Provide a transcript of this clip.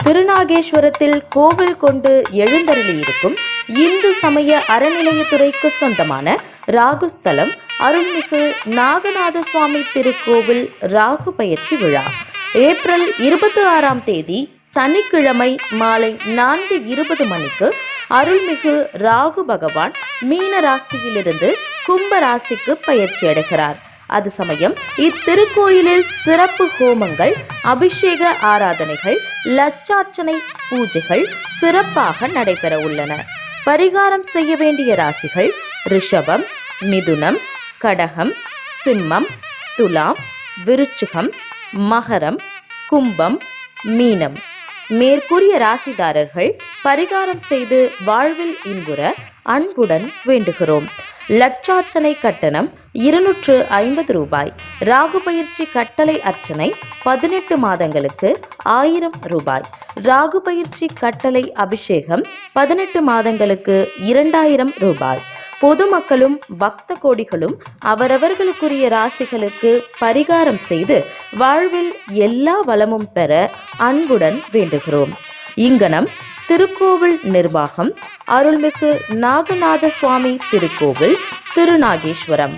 திருநாகேஸ்வரத்தில் கோவில் கொண்டு எழுந்தருளியிருக்கும் இந்து சமய அறநிலையத்துறைக்கு சொந்தமான ராகுஸ்தலம் அருள்மிகு நாகநாத சுவாமி திருக்கோவில் ராகு பயிற்சி விழா ஏப்ரல் 26ஆம் தேதி சனிக்கிழமை மாலை 4:20 மணிக்கு அருள்மிகு ராகு பகவான் மீன ராசியிலிருந்து கும்ப ராசிக்கு பயிற்சி அடைகிறார். அது சமயம் இத்திருக்கோயிலில் சிறப்பு ஹோமங்கள், அபிஷேக ஆராதனைகள், லட்சார்ச்சனை பூஜைகள் சிறப்பாக நடைபெற உள்ளன. பரிகாரம் செய்ய வேண்டிய ராசிகள் ரிஷபம், மிதுனம், கடகம், சிம்மம், துலாம், விருச்சிகம், மகரம், கும்பம், மீனம். மேற்கூறிய ராசிதாரர்கள் பரிகாரம் செய்து வாழ்வில் இன்புற அன்புடன் வேண்டுகிறோம். லட்சார்ச்சனை கட்டணம் 250 ரூபாய். ராகு பயிற்சி கட்டளை அர்ச்சனை 18 மாதங்களுக்கு 1000 ரூபாய். ராகு பயிற்சி கட்டளை அபிஷேகம் 18 மாதங்களுக்கு 2000 ரூபாய். பொதுமக்களும் பக்த கோடிகளும் அவரவர்களுக்குரிய ராசிகளுக்கு பரிகாரம் செய்து வாழ்வில் எல்லா வளமும் பெற அன்புடன் வேண்டுகிறோம். இங்கனம் திருக்கோவில் நிர்வாகம், அருள்மிகு நாகநாத சுவாமி திருக்கோவில், திருநாகேஸ்வரம்.